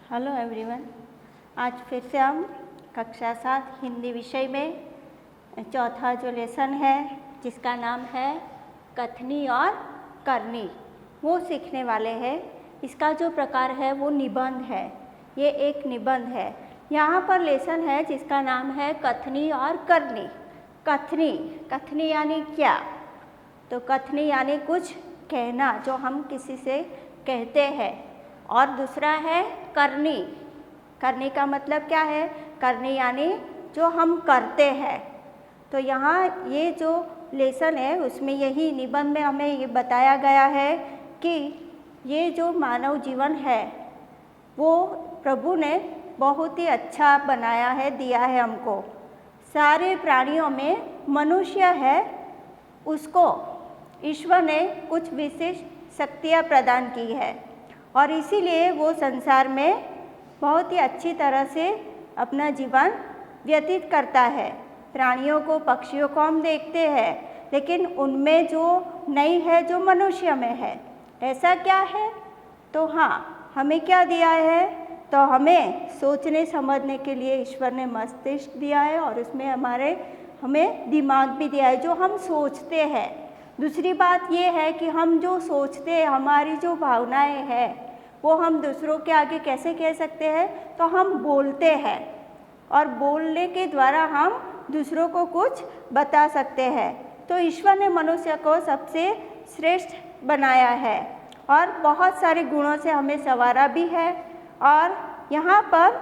Hello everyone. आज फिर से हम कक्षा 7 हिंदी विषय में चौथा जो लेसन है जिसका नाम है कथनी और करनी वो सीखने वाले हैं। इसका जो प्रकार है वो निबंध है। ये एक निबंध है। यहाँ पर लेसन है जिसका नाम है कथनी और करनी। कथनी कथनी यानी क्या? तो कथनी यानी कुछ कहना जो हम किसी से कहते हैं। और दूसरा है करनी। करनी का मतलब क्या है? करनी यानी जो हम करते हैं। तो यहाँ ये जो लेसन है उसमें यही निबंध में हमें ये बताया गया है कि ये जो मानव जीवन है वो प्रभु ने बहुत ही अच्छा बनाया है, दिया है हमको। सारे प्राणियों में मनुष्य है, उसको ईश्वर ने कुछ विशिष्ट शक्तियाँ प्रदान की है और इसीलिए वो संसार में बहुत ही अच्छी तरह से अपना जीवन व्यतीत करता है। प्राणियों को, पक्षियों को हम देखते हैं, लेकिन उनमें जो नहीं है जो मनुष्य में है। ऐसा क्या है? तो हाँ, हमें क्या दिया है? तो हमें सोचने समझने के लिए ईश्वर ने मस्तिष्क दिया है और उसमें हमें दिमाग भी दिया है जो हम सोचते हैं। दूसरी बात ये है कि हम जो सोचते हैं, हमारी जो भावनाएं हैं वो हम दूसरों के आगे कैसे कह सकते हैं? तो हम बोलते हैं और बोलने के द्वारा हम दूसरों को कुछ बता सकते हैं। तो ईश्वर ने मनुष्य को सबसे श्रेष्ठ बनाया है और बहुत सारे गुणों से हमें संवारा भी है। और यहाँ पर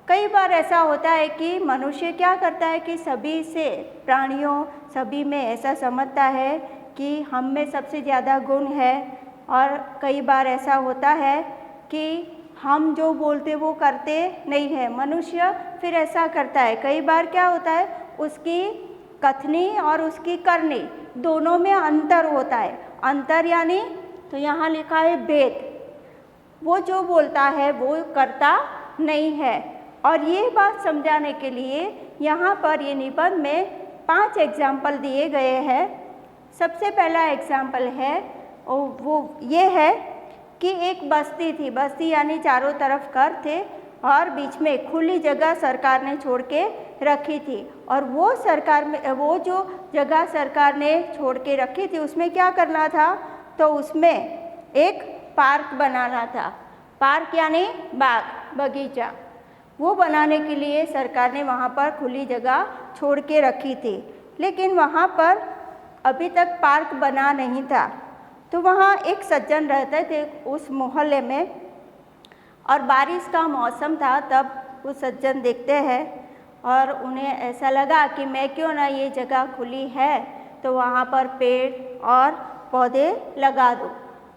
कई बार ऐसा होता है कि मनुष्य क्या करता है कि सभी से, प्राणियों सभी में ऐसा समझता है कि हम में सबसे ज़्यादा गुण है। और कई बार ऐसा होता है कि हम जो बोलते वो करते नहीं है। मनुष्य फिर ऐसा करता है। कई बार क्या होता है, उसकी कथनी और उसकी करनी दोनों में अंतर होता है। अंतर यानी तो यहाँ लिखा है भेद। वो जो बोलता है वो करता नहीं है। और ये बात समझाने के लिए यहाँ पर ये निबंध में 5 एग्जाम्पल दिए गए हैं। सबसे पहला एग्जाम्पल है वो ये है कि एक बस्ती थी। बस्ती यानी चारों तरफ घर थे और बीच में खुली जगह सरकार ने छोड़ के रखी थी। और वो जो जगह सरकार ने छोड़ के रखी थी उसमें क्या करना था? तो उसमें एक पार्क बनाना था। पार्क यानी बाग, बगीचा। वो बनाने के लिए सरकार ने वहाँ पर खुली जगह छोड़ के रखी थी, लेकिन वहाँ पर अभी तक पार्क बना नहीं था। तो वहाँ एक सज्जन रहते थे उस मोहल्ले में और बारिश का मौसम था। तब वो सज्जन देखते हैं और उन्हें ऐसा लगा कि मैं क्यों ना ये जगह खुली है तो वहाँ पर पेड़ और पौधे लगा दूँ।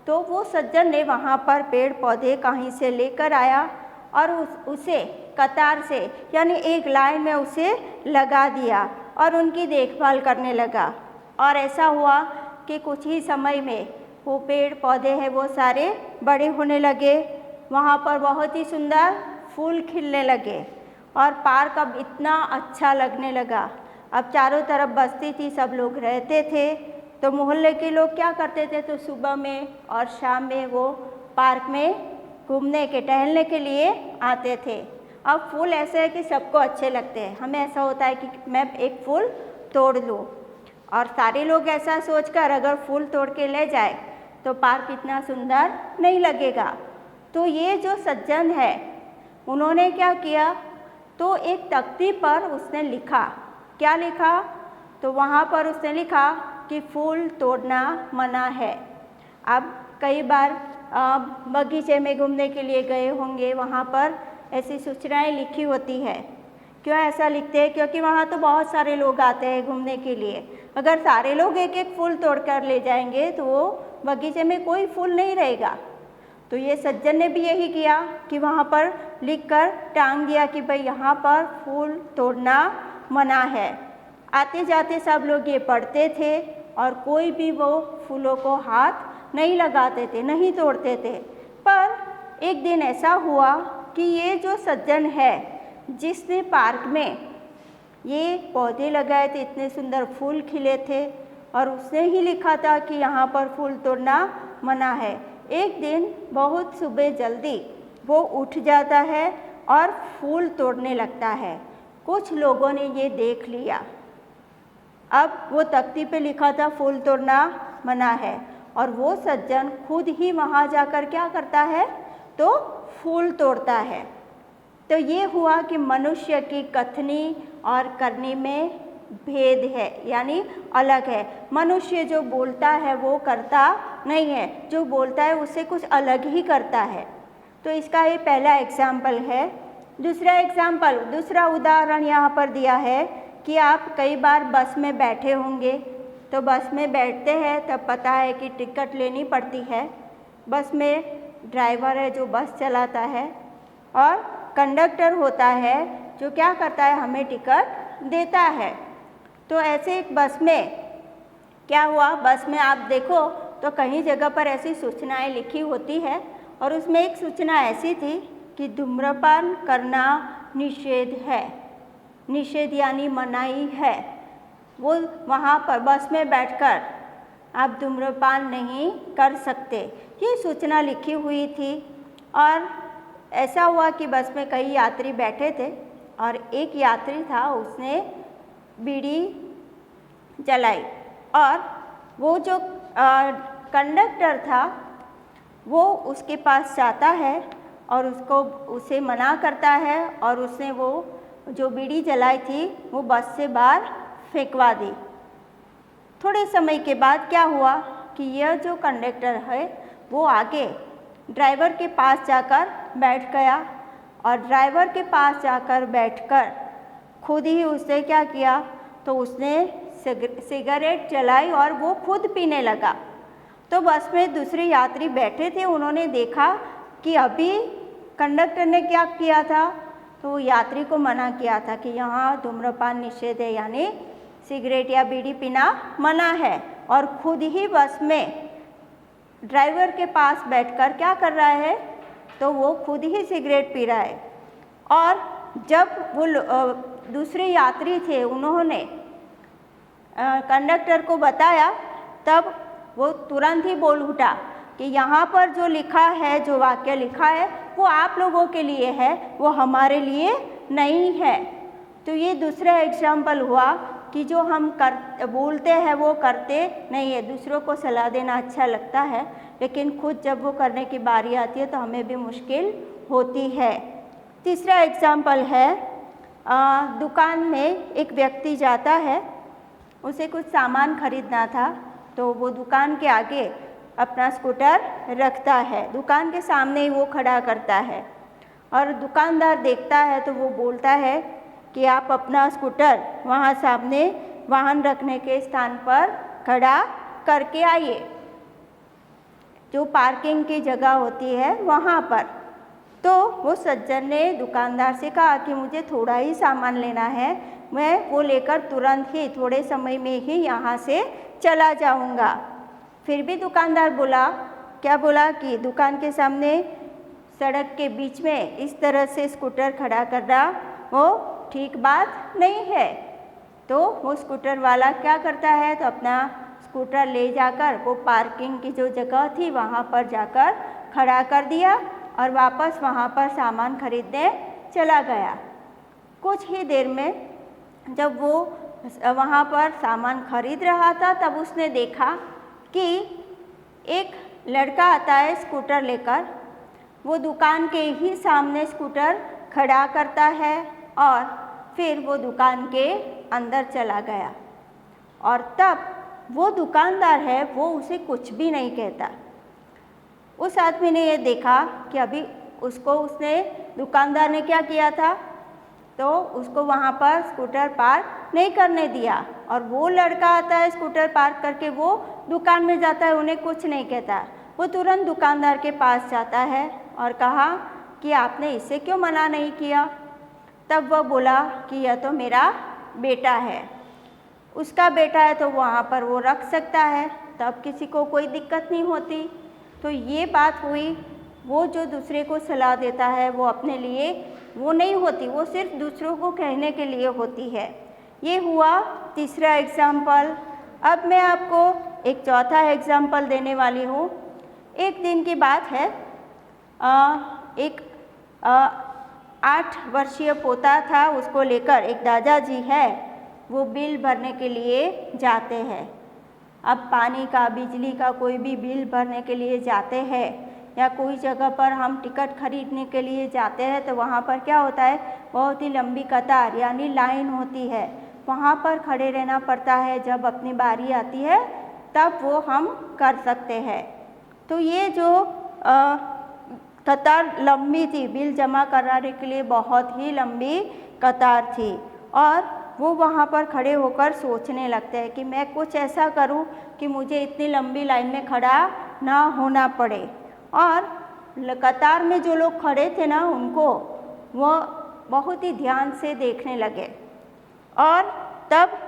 तो वो सज्जन ने वहाँ पर पेड़ पौधे कहीं से लेकर आया और उसे कतार से यानी एक लाइन में उसे लगा दिया और उनकी देखभाल करने लगा। और ऐसा हुआ कि कुछ ही समय में वो पेड़ पौधे हैं वो सारे बड़े होने लगे। वहाँ पर बहुत ही सुंदर फूल खिलने लगे और पार्क अब इतना अच्छा लगने लगा। अब चारों तरफ बस्ती थी, सब लोग रहते थे। तो मोहल्ले के लोग क्या करते थे? तो सुबह में और शाम में वो पार्क में घूमने के, टहलने के लिए आते थे। अब फूल ऐसे है कि सबको अच्छे लगते हैं। हमें ऐसा होता है कि मैं एक फूल तोड़ लूँ और सारे लोग ऐसा सोचकर अगर फूल तोड़ के ले जाए तो पार्क इतना सुंदर नहीं लगेगा। तो ये जो सज्जन है उन्होंने क्या किया? तो एक तख्ती पर उसने लिखा। क्या लिखा? तो वहाँ पर उसने लिखा कि फूल तोड़ना मना है। अब कई बार बगीचे में घूमने के लिए गए होंगे, वहाँ पर ऐसी सूचनाएं लिखी होती है। क्यों ऐसा लिखते हैं? क्योंकि वहाँ तो बहुत सारे लोग आते हैं घूमने के लिए। अगर सारे लोग एक एक फूल तोड़कर ले जाएंगे तो वो बगीचे में कोई फूल नहीं रहेगा। तो ये सज्जन ने भी यही किया कि वहाँ पर लिखकर टांग दिया कि भाई यहाँ पर फूल तोड़ना मना है। आते जाते सब लोग ये पढ़ते थे और कोई भी वो फूलों को हाथ नहीं लगाते थे, नहीं तोड़ते थे। पर एक दिन ऐसा हुआ कि ये जो सज्जन है जिसने पार्क में ये पौधे लगाए थे, इतने सुंदर फूल खिले थे और उसने ही लिखा था कि यहाँ पर फूल तोड़ना मना है। एक दिन बहुत सुबह जल्दी वो उठ जाता है और फूल तोड़ने लगता है। कुछ लोगों ने ये देख लिया। अब वो तख्ती पे लिखा था फूल तोड़ना मना है, और वो सज्जन खुद ही वहाँ जाकर क्या करता है, तो फूल तोड़ता है। तो ये हुआ कि मनुष्य की कथनी और करनी में भेद है, यानी अलग है। मनुष्य जो बोलता है वो करता नहीं है, जो बोलता है उससे कुछ अलग ही करता है। तो इसका ये पहला एग्जाम्पल है। दूसरा उदाहरण यहाँ पर दिया है कि आप कई बार बस में बैठे होंगे। तो बस में बैठते हैं तब पता है कि टिकट लेनी पड़ती है। बस में ड्राइवर है जो बस चलाता है, और कंडक्टर होता है जो क्या करता है, हमें टिकट देता है। तो ऐसे एक बस में क्या हुआ, बस में आप देखो तो कई जगह पर ऐसी सूचनाएं लिखी होती है, और उसमें एक सूचना ऐसी थी कि धूम्रपान करना निषेध है। निषेध यानी मनाही है। वो वहाँ पर बस में बैठकर आप धूम्रपान नहीं कर सकते, ये सूचना लिखी हुई थी। और ऐसा हुआ कि बस में कई यात्री बैठे थे, और एक यात्री था, उसने बीड़ी जलाई, और वो जो कंडक्टर था वो उसके पास जाता है और उसे मना करता है, और उसने वो जो बीड़ी जलाई थी वो बस से बाहर फेंकवा दी। थोड़े समय के बाद क्या हुआ कि यह जो कंडक्टर है वो आगे ड्राइवर के पास जाकर बैठ गया, और ड्राइवर के पास जाकर बैठकर खुद ही उसने क्या किया, तो उसने सिगरेट जलाई और वो खुद पीने लगा। तो बस में दूसरे यात्री बैठे थे, उन्होंने देखा कि अभी कंडक्टर ने क्या किया था, तो यात्री को मना किया था कि यहाँ धूम्रपान निषेध है, यानी सिगरेट या बीड़ी पीना मना है, और खुद ही बस में ड्राइवर के पास बैठकर क्या कर रहा है, तो वो खुद ही सिगरेट पी रहा है। और जब वो दूसरे यात्री थे उन्होंने कंडक्टर को बताया, तब वो तुरंत ही बोल उठा कि यहाँ पर जो लिखा है, जो वाक्य लिखा है वो आप लोगों के लिए है, वो हमारे लिए नहीं है। तो ये दूसरा एग्जाम्पल हुआ कि जो हम बोलते हैं वो करते नहीं है। दूसरों को सलाह देना अच्छा लगता है, लेकिन खुद जब वो करने की बारी आती है तो हमें भी मुश्किल होती है। तीसरा एग्जाम्पल है, दुकान में एक व्यक्ति जाता है, उसे कुछ सामान खरीदना था, तो वो दुकान के आगे अपना स्कूटर रखता है, दुकान के सामने ही वो खड़ा करता है, और दुकानदार देखता है तो वो बोलता है कि आप अपना स्कूटर वहाँ सामने वाहन रखने के स्थान पर खड़ा करके आइए, जो पार्किंग की जगह होती है वहाँ पर। तो वो सज्जन ने दुकानदार से कहा कि मुझे थोड़ा ही सामान लेना है, मैं वो लेकर तुरंत ही थोड़े समय में ही यहाँ से चला जाऊँगा। फिर भी दुकानदार क्या बोला कि दुकान के सामने सड़क के बीच में इस तरह से स्कूटर खड़ा करना वो ठीक बात नहीं है। तो वो स्कूटर वाला क्या करता है, तो अपना स्कूटर ले जाकर वो पार्किंग की जो जगह थी वहाँ पर जाकर खड़ा कर दिया, और वापस वहाँ पर सामान खरीदने चला गया। कुछ ही देर में जब वो वहाँ पर सामान खरीद रहा था, तब उसने देखा कि एक लड़का आता है स्कूटर लेकर, वो दुकान के ही सामने स्कूटर खड़ा करता है, और फिर वो दुकान के अंदर चला गया। और तब वो दुकानदार है वो उसे कुछ भी नहीं कहता। उस आदमी ने ये देखा कि अभी उसने दुकानदार ने क्या किया था, तो उसको वहाँ पर स्कूटर पार्क नहीं करने दिया, और वो लड़का आता है स्कूटर पार्क करके वो दुकान में जाता है, उन्हें कुछ नहीं कहता। वो तुरंत दुकानदार के पास जाता है और कहा कि आपने इसे क्यों मना नहीं किया। तब वह बोला कि यह तो मेरा बेटा है, उसका बेटा है तो वहाँ पर वो रख सकता है, तब किसी को कोई दिक्कत नहीं होती। तो ये बात हुई। वो जो दूसरे को सलाह देता है वो अपने लिए वो नहीं होती, वो सिर्फ दूसरों को कहने के लिए होती है। ये हुआ तीसरा एग्जाम्पल। अब मैं आपको एक चौथा एग्जाम्पल देने वाली हूँ। एक दिन की बात है, एक 8 वर्षीय पोता था, उसको लेकर एक दादाजी है वो बिल भरने के लिए जाते हैं। अब पानी का, बिजली का कोई भी बिल भरने के लिए जाते हैं या कोई जगह पर हम टिकट खरीदने के लिए जाते हैं तो वहाँ पर क्या होता है, बहुत ही लंबी कतार यानी लाइन होती है, वहाँ पर खड़े रहना पड़ता है। जब अपनी बारी आती है तब वो हम कर सकते हैं। तो ये जो कतार लंबी थी, बिल जमा कराने के लिए बहुत ही लंबी कतार थी और वो वहाँ पर खड़े होकर सोचने लगते हैं कि मैं कुछ ऐसा करूँ कि मुझे इतनी लंबी लाइन में खड़ा ना होना पड़े। और कतार में जो लोग खड़े थे ना, उनको वो बहुत ही ध्यान से देखने लगे और तब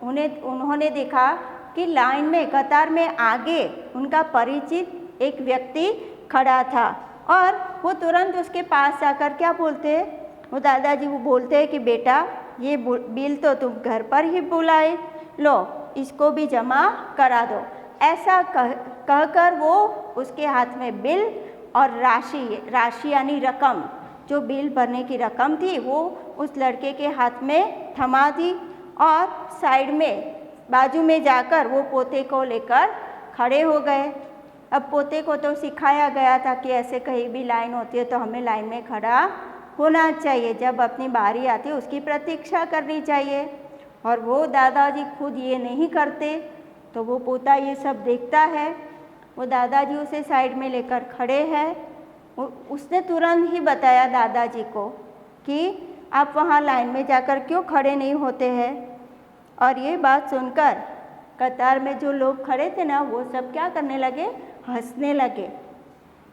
उन्होंने देखा कि लाइन में, कतार में आगे उनका परिचित एक व्यक्ति खड़ा था और वो तुरंत उसके पास जाकर क्या बोलते हैं, वो दादाजी वो बोलते हैं कि बेटा ये बिल तो तुम घर पर ही बुलाए, लो इसको भी जमा करा दो। ऐसा कहकर वो उसके हाथ में बिल और राशि यानी रकम, जो बिल भरने की रकम थी वो उस लड़के के हाथ में थमा दी और साइड में बाजू में जाकर वो पोते को लेकर खड़े हो गए। अब पोते को तो सिखाया गया था कि ऐसे कहीं भी लाइन होती है तो हमें लाइन में खड़ा होना चाहिए, जब अपनी बारी आती है उसकी प्रतीक्षा करनी चाहिए। और वो दादाजी खुद ये नहीं करते तो वो पोता ये सब देखता है। वो दादाजी उसे साइड में लेकर खड़े हैं। उसने तुरंत ही बताया दादाजी को कि आप वहाँ लाइन में जाकर क्यों खड़े नहीं होते हैं। और ये बात सुनकर कतार में जो लोग खड़े थे ना, वो सब क्या करने लगे, हंसने लगे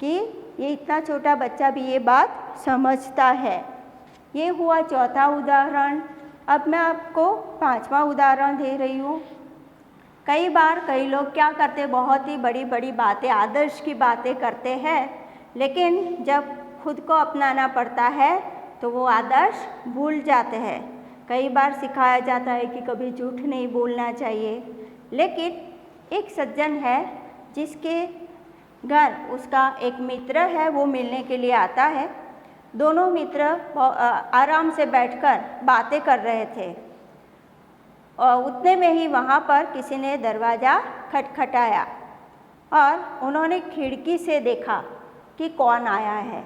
कि ये इतना छोटा बच्चा भी ये बात समझता है। ये हुआ चौथा उदाहरण। अब मैं आपको 5वां उदाहरण दे रही हूँ। कई बार कई लोग क्या करते, बहुत ही बड़ी बड़ी बातें, आदर्श की बातें करते हैं, लेकिन जब खुद को अपनाना पड़ता है तो वो आदर्श भूल जाते हैं। कई बार सिखाया जाता है कि कभी झूठ नहीं बोलना चाहिए, लेकिन एक सज्जन है जिसके घर उसका एक मित्र है, वो मिलने के लिए आता है। दोनों मित्र आराम से बैठकर बातें कर रहे थे और उतने में ही वहाँ पर किसी ने दरवाज़ा खटखटाया और उन्होंने खिड़की से देखा कि कौन आया है।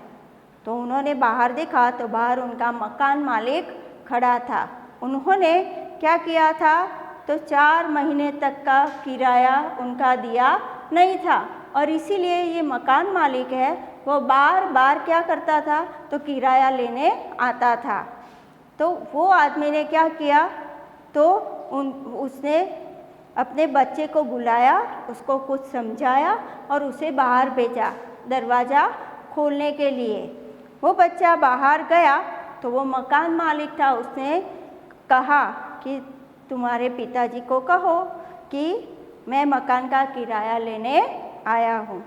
तो उन्होंने बाहर देखा तो बाहर उनका मकान मालिक खड़ा था। उन्होंने क्या किया था, तो 4 महीने तक का किराया उनका दिया नहीं था और इसीलिए ये मकान मालिक है वो बार बार क्या करता था, तो किराया लेने आता था। तो वो आदमी ने क्या किया, तो उसने अपने बच्चे को बुलाया, उसको कुछ समझाया और उसे बाहर भेजा दरवाज़ा खोलने के लिए। वो बच्चा बाहर गया तो वो मकान मालिक था, उसने कहा कि तुम्हारे पिताजी को कहो कि मैं मकान का किराया लेने आया हूँ।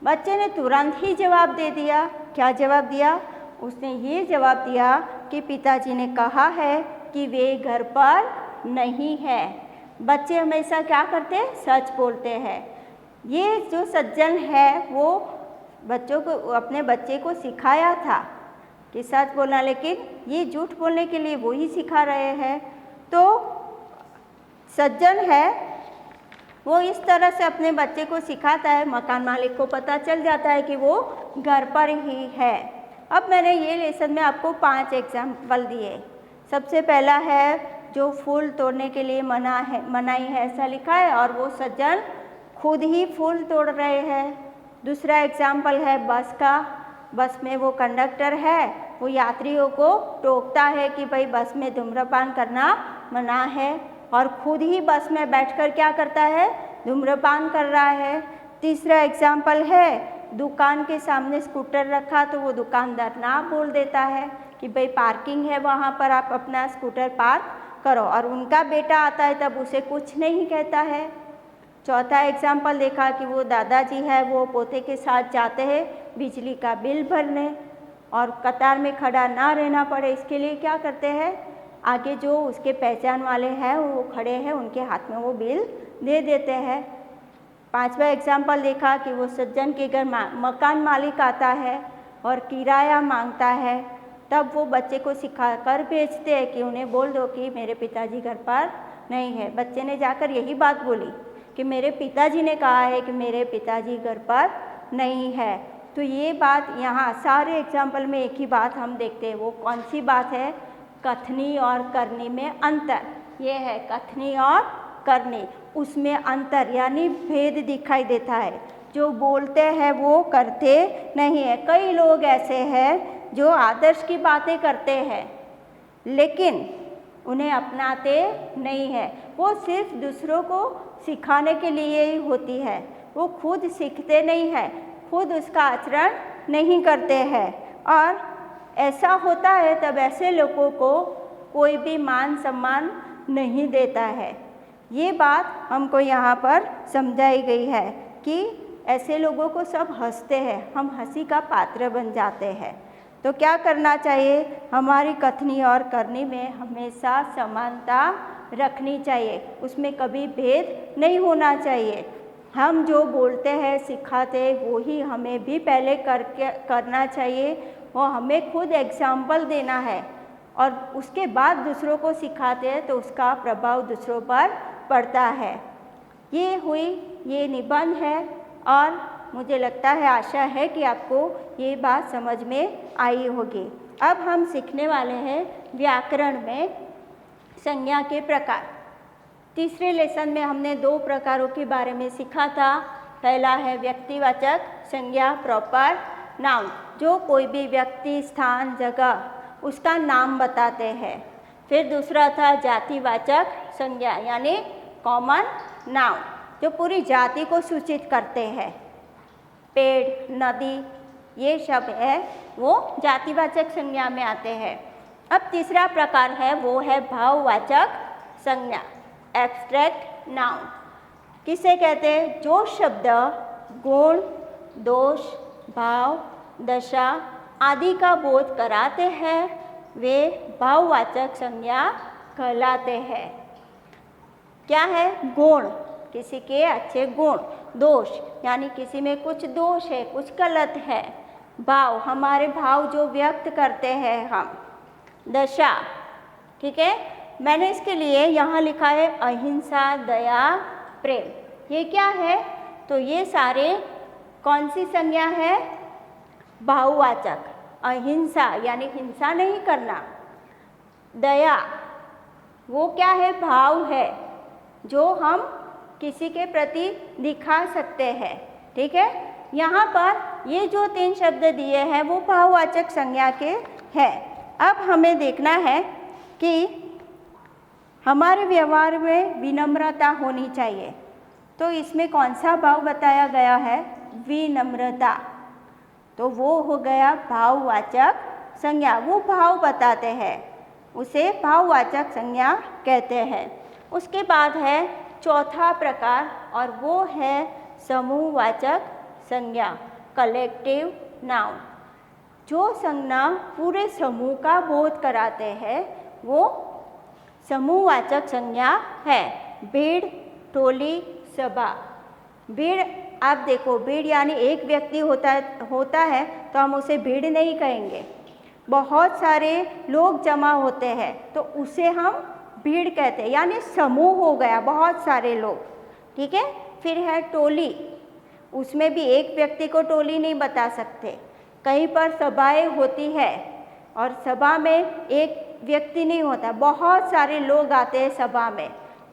बच्चे ने तुरंत ही जवाब दे दिया। क्या जवाब दिया? उसने ये जवाब दिया कि पिताजी ने कहा है कि वे घर पर नहीं है। बच्चे हमेशा क्या करते हैं, सच बोलते हैं। ये जो सज्जन है वो बच्चों को, अपने बच्चे को सिखाया था कि सच बोलना, लेकिन ये झूठ बोलने के लिए वो ही सिखा रहे हैं। तो सज्जन है वो इस तरह से अपने बच्चे को सिखाता है, मकान मालिक को पता चल जाता है कि वो घर पर ही है। अब मैंने ये लेसन में आपको 5 एग्जाम्पल दिए। सबसे पहला है जो फूल तोड़ने के लिए मनाही है ऐसा लिखा है और वो सज्जन खुद ही फूल तोड़ रहे हैं। दूसरा एग्जाम्पल है बस का। बस में वो कंडक्टर है, वो यात्रियों को टोकता है कि भाई बस में धूम्रपान करना मना है और खुद ही बस में बैठकर क्या करता है, धूम्रपान कर रहा है। तीसरा एग्जाम्पल है दुकान के सामने स्कूटर रखा तो वो दुकानदार ना बोल देता है कि भाई पार्किंग है वहाँ पर, आप अपना स्कूटर पार्क करो, और उनका बेटा आता है तब उसे कुछ नहीं कहता है। चौथा एग्जाम्पल देखा कि वो दादाजी है, वो पोते के साथ जाते हैं बिजली का बिल भरने और कतार में खड़ा ना रहना पड़े इसके लिए क्या करते हैं, आगे जो उसके पहचान वाले हैं वो खड़े हैं, उनके हाथ में वो बिल दे देते हैं। 5वां एग्जाम्पल देखा कि वो सज्जन के घर मकान मालिक आता है और किराया मांगता है, तब वो बच्चे को सिखा कर भेजते हैं कि उन्हें बोल दो कि मेरे पिताजी घर पर नहीं है। बच्चे ने जाकर यही बात बोली कि मेरे पिताजी ने कहा है कि मेरे पिताजी घर पर नहीं है। तो ये बात यहाँ सारे एग्जाम्पल में एक ही बात हम देखते हैं। वो कौन सी बात है? कथनी और करनी में अंतर। ये है कथनी और करनी, उसमें अंतर यानी भेद दिखाई देता है। जो बोलते हैं वो करते नहीं है। कई लोग ऐसे हैं जो आदर्श की बातें करते हैं लेकिन उन्हें अपनाते नहीं है। वो सिर्फ दूसरों को सिखाने के लिए ही होती है, वो खुद सीखते नहीं है, खुद उसका आचरण नहीं करते हैं। और ऐसा होता है तब ऐसे लोगों को कोई भी मान सम्मान नहीं देता है। ये बात हमको यहाँ पर समझाई गई है कि ऐसे लोगों को सब हंसते हैं, हम हंसी का पात्र बन जाते हैं। तो क्या करना चाहिए? हमारी कथनी और करनी में हमेशा समानता रखनी चाहिए, उसमें कभी भेद नहीं होना चाहिए। हम जो बोलते हैं सिखाते वो ही हमें भी पहले करना चाहिए, और हमें खुद एग्जाम्पल देना है और उसके बाद दूसरों को सिखाते हैं तो उसका प्रभाव दूसरों पर पड़ता है। ये हुई ये निबंध है और मुझे लगता है, आशा है कि आपको ये बात समझ में आई होगी। अब हम सीखने वाले हैं व्याकरण में संज्ञा के प्रकार। तीसरे लेसन में हमने 2 प्रकारों के बारे में सीखा था। पहला है व्यक्तिवाचक संज्ञा, प्रॉपर नाउन, जो कोई भी व्यक्ति, स्थान, जगह उसका नाम बताते हैं। फिर दूसरा था जातिवाचक संज्ञा यानी कॉमन नाउन, जो पूरी जाति को सूचित करते हैं। पेड़, नदी, ये शब्द है वो जातिवाचक संज्ञा में आते हैं। अब तीसरा प्रकार है वो है भाववाचक संज्ञा, एब्स्ट्रैक्ट नाउन। किसे कहते हैं? जो शब्द गुण, दोष, भाव, दशा आदि का बोध कराते हैं वे भाववाचक संज्ञा कहलाते हैं। क्या है? गुण, किसी के अच्छे गुण। दोष यानी किसी में कुछ दोष है, कुछ गलत है। भाव, हमारे भाव जो व्यक्त करते हैं हम। दशा, ठीक है, मैंने इसके लिए यहाँ लिखा है अहिंसा, दया, प्रेम। ये क्या है? तो ये सारे कौन सी संज्ञा है? भाववाचक। अहिंसा यानी हिंसा नहीं करना। दया, वो क्या है? भाव है जो हम किसी के प्रति दिखा सकते हैं, ठीक है। यहाँ पर ये जो 3 शब्द दिए हैं वो भाववाचक संज्ञा के हैं। अब हमें देखना है कि हमारे व्यवहार में विनम्रता होनी चाहिए। तो इसमें कौन सा भाव बताया गया है? विनम्रता। तो वो हो गया भाववाचक संज्ञा, वो भाव बताते हैं, उसे भाववाचक संज्ञा कहते हैं। उसके बाद है चौथा प्रकार और वो है समूहवाचक संज्ञा, कलेक्टिव नाउन। जो संज्ञा पूरे समूह का बोध कराते हैं वो समूहवाचक संज्ञा है। भीड़, टोली, सभा। भीड़, आप देखो, भीड़ यानी एक व्यक्ति होता है तो हम उसे भीड़ नहीं कहेंगे। बहुत सारे लोग जमा होते हैं तो उसे हम भीड़ कहते हैं, यानी समूह हो गया, बहुत सारे लोग, ठीक है। फिर है टोली, उसमें भी एक व्यक्ति को टोली नहीं बता सकते। कहीं पर सभाएं होती है और सभा में एक व्यक्ति नहीं होता, बहुत सारे लोग आते हैं सभा में,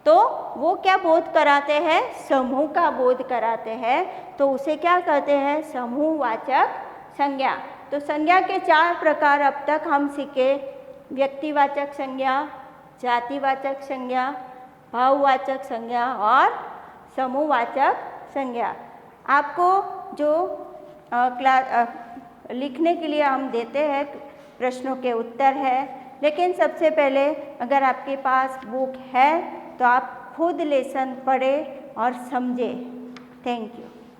तो वो क्या बोध कराते हैं? समूह का बोध कराते हैं, तो उसे क्या कहते हैं? समूहवाचक संज्ञा। तो संज्ञा के 4 प्रकार अब तक हम सीखे, व्यक्तिवाचक संज्ञा, जातिवाचक संज्ञा, भाववाचक संज्ञा और समूहवाचक संज्ञा। आपको जो लिखने के लिए हम देते हैं प्रश्नों के उत्तर है, लेकिन सबसे पहले अगर आपके पास बुक है तो आप खुद लेसन पढ़ें और समझें। Thank you.